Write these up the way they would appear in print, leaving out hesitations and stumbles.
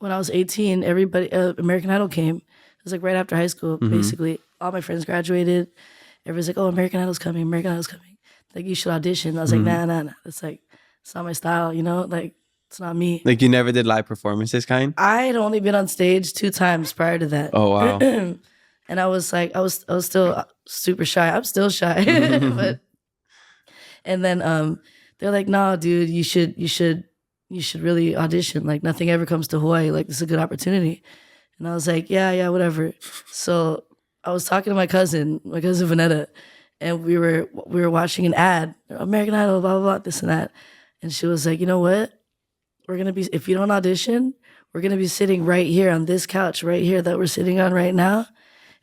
when I was 18, everybody, American Idol came. It was like right after high school, basically. All my friends graduated. Everybody's like, oh, American Idol's coming, American Idol's coming. Like, you should audition. I was like, nah. It's like, it's not my style, you know? Like, it's not me. Like, you never did live performances, kind? I had only been on stage 2 times prior to that. Oh, wow. And I was like, I was still super shy. I'm still shy. And then they're like, no, dude, you should really audition. Like, nothing ever comes to Hawaii. Like, this is a good opportunity. And I was like, yeah, whatever. So I was talking to my cousin Vanetta, and we were watching an ad, American Idol, blah, blah, blah, this and that. And she was like, you know what? If you don't audition, we're going to be sitting right here on this couch right here that we're sitting on right now.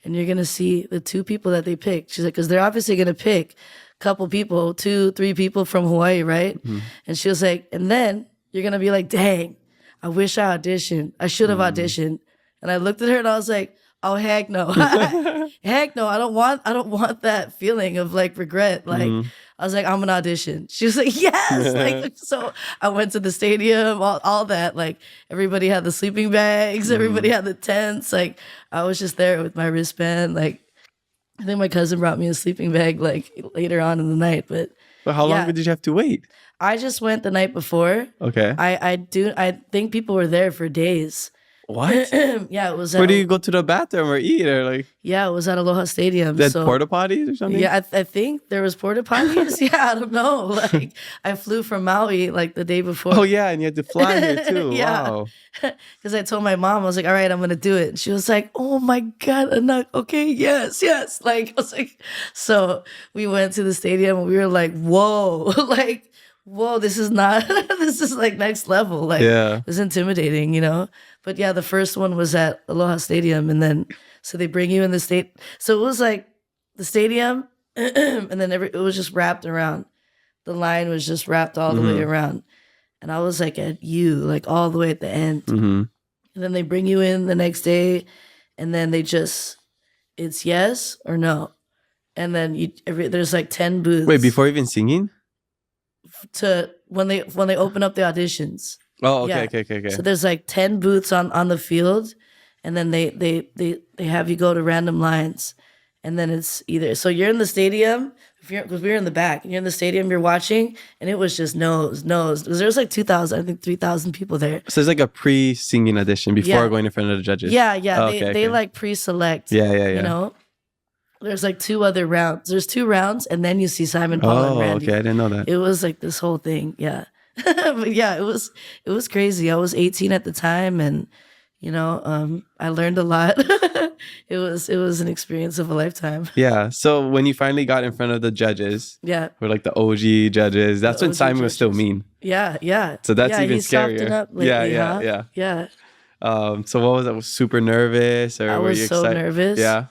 And you're going to see the 2 people that they picked. She's like, because they're obviously going to pick a couple people, 2, 3 people from Hawaii, right? And she was like, and then you're going to be like, dang, I wish I auditioned. I should have auditioned. And I looked at her and I was like, oh, heck no. Heck no. I don't want that feeling of like regret. Like, I was like, I'm gonna audition. She was like, yes. Like, so I went to the stadium, all that. Like, everybody had the sleeping bags, everybody had the tents. Like, I was just there with my wristband. Like, I think my cousin brought me a sleeping bag like later on in the night. But how long did you have to wait? I just went the night before. Okay. I think people were there for days. What? Yeah, it was. Where do you go to the bathroom or eat or like? Yeah, it was at Aloha Stadium. They had porta potties or something? Yeah, I think there was porta potties. Yeah, I don't know. Like, I flew from Maui like the day before. Oh yeah, and you had to fly here too. Yeah. Wow. Because I told my mom, I was like, all right, I'm gonna do it. And she was like, oh my God, Anak, okay, yes. Like, I was like, so we went to the stadium and we were like, whoa, like, whoa, this is like next level. Like, it was intimidating, you know? But yeah, the first one was at Aloha Stadium. And then, so they bring you in the state. So it was like the stadium and then it was just wrapped around. The line was just wrapped all the way around. And I was like at like all the way at the end. And then they bring you in the next day and then it's yes or no. And then there's like 10 booths. Wait, before even singing? To when they open up the auditions. Oh, okay, yeah. Okay. So there's like 10 booths on the field, and then they have you go to random lines, and then it's either so you're in the stadium because we were in the back, and you're in the stadium, you're watching, and it was just nose. There's like 2,000, I think 3,000 people there. So it's like a pre-singing audition before going in front of the judges. Yeah. Oh, they like pre-select. Yeah. You know. There's like 2 other rounds. There's 2 rounds, and then you see Simon, Paul, and Randy. Okay, I didn't know that. It was like this whole thing, yeah. But yeah, it was crazy. I was 18 at the time, and you know, I learned a lot. It was an experience of a lifetime. Yeah. So when you finally got in front of the judges, who were like the OG judges, that's when Simon was still mean. Yeah. So that's even scarier. Up lately, yeah. So what was that? Was super nervous, or were you excited? I was so nervous. Yeah.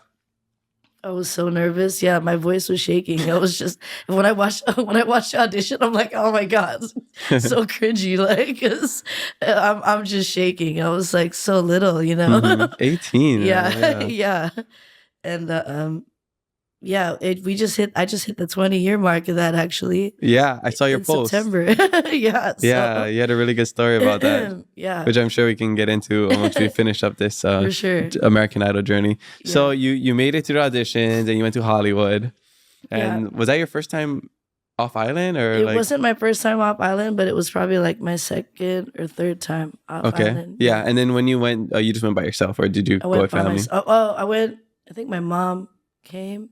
I was so nervous. Yeah, my voice was shaking. I was just when I watched the audition, I'm like, oh my God, so cringy. Like, 'cause I'm just shaking. I was like so little, you know. 18. Yeah. And I just hit the 20-year mark of that actually. Yeah, I saw your post. September. Yeah. Yeah, you had a really good story about that. Yeah. Which I'm sure we can get into once we finish up this For sure. American Idol journey. Yeah. So you made it through the auditions and you went to Hollywood. And was that your first time off island, or it wasn't my first time off island, but it was probably like my second or third time off island. Yeah. And then when you went, you just went by yourself, or did you go with family? I went. I think my mom came.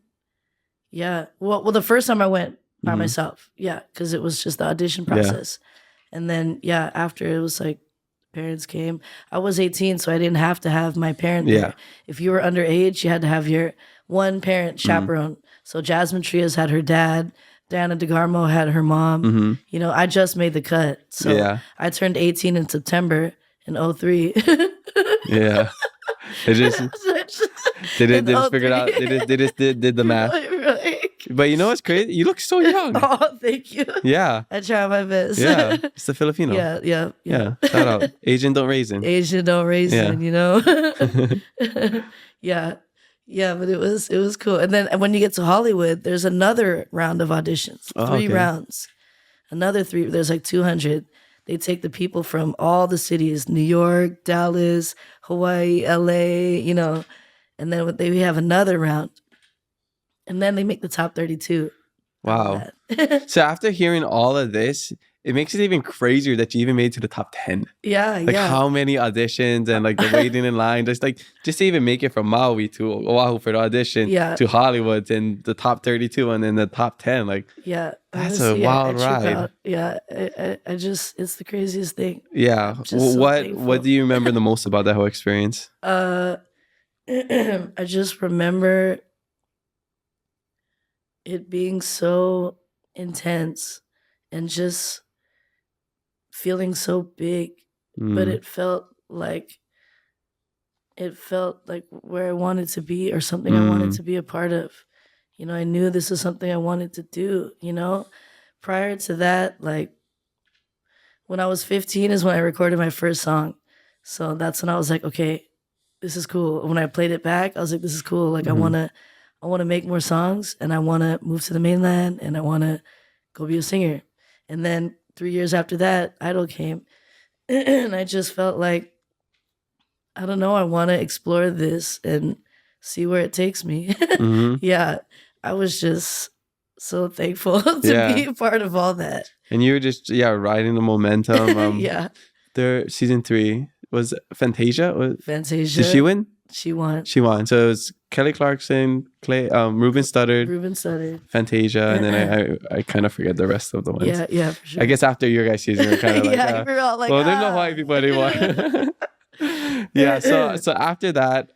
Yeah. Well, the first time I went by myself. Yeah, because it was just the audition process. Yeah. And then after it was like parents came. I was 18, so I didn't have to have my parent there. If you were underage, you had to have your one parent chaperone. So Jasmine Trias had her dad. Diana DeGarmo had her mom. You know, I just made the cut. So I turned 18 in September in 03. Yeah. They just figured out, they just did the math. But you know what's crazy? You look so young. Oh, thank you. Yeah. I try my best. Yeah. It's the Filipino. Yeah. Shout out. Asian don't raisin. Asian don't raisin, you know? Yeah, but it was cool. And then when you get to Hollywood, there's another round of auditions. 3 rounds. Another 3. There's like 200. they take the people from all the cities, New York, Dallas, Hawaii, LA, you know, and then we have another round. And then they make the top 32. Wow. So after hearing all of this, it makes it even crazier that you even made it to the top 10. Yeah, like how many auditions and like the waiting in line, just to even make it from Maui to Oahu for the audition to Hollywood and the top 32 and then the top 10. Like, that's a wild ride. I just, it's the craziest thing. Yeah. What do you remember the most about that whole experience? I just remember it being so intense and just feeling so big, but it felt like where I wanted to be or something I wanted to be a part of. You know, I knew this is something I wanted to do, you know? Prior to that, like when I was 15 is when I recorded my first song. So that's when I was like, okay, this is cool. When I played it back, I was like, this is cool. Like I wanna make more songs and I wanna move to the mainland and I wanna go be a singer. And then 3 years after that, Idol came. And I just felt like, I don't know, I want to explore this and see where it takes me. Yeah, I was just so thankful to be a part of all that. And you were just, riding the momentum. Their season 3 was Fantasia. Fantasia. Did she win? She won. She won. So it was Kelly Clarkson, Ruben Studdard, Fantasia, and then I kind of forget the rest of the ones. Yeah, for sure. I guess after your guys' season, we're kind of like, we're all like, well, there's no white people anymore. So after that,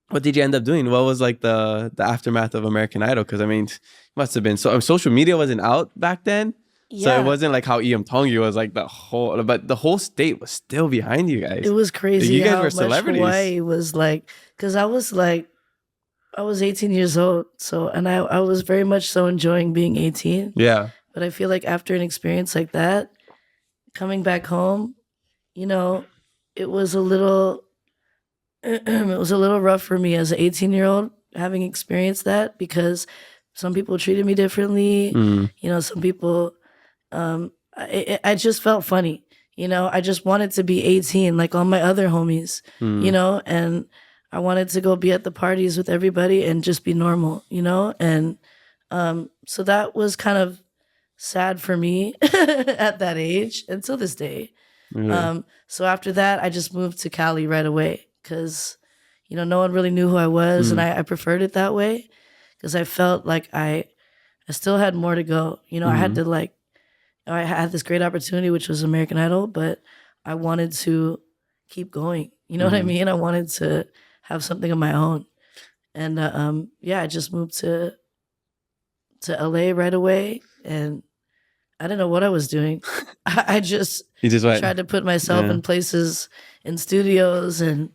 what did you end up doing? What was like the aftermath of American Idol? Because I mean, it must have been social media wasn't out back then. So it wasn't like how Iem Tongi was like the whole state was still behind you guys. It was crazy. You guys were celebrities. Hawaii was like, because I was 18 years old. So, and I was very much so enjoying being 18. Yeah. But I feel like after an experience like that, coming back home, you know, it was a little rough for me as an 18-year-old having experienced that because some people treated me differently. You know, some people, I just felt funny. You know, I just wanted to be 18 like all my other homies, you know, and I wanted to go be at the parties with everybody and just be normal, you know? And so that was kind of sad for me at that age until this day. So after that, I just moved to Cali right away because, you know, no one really knew who I was and I preferred it that way because I felt like I still had more to go. You know, I had to I had this great opportunity, which was American Idol, but I wanted to keep going. You know what I mean? I wanted to have something of my own. And I just moved to LA right away and I didn't know what I was doing. I just tried to put myself in places, in studios and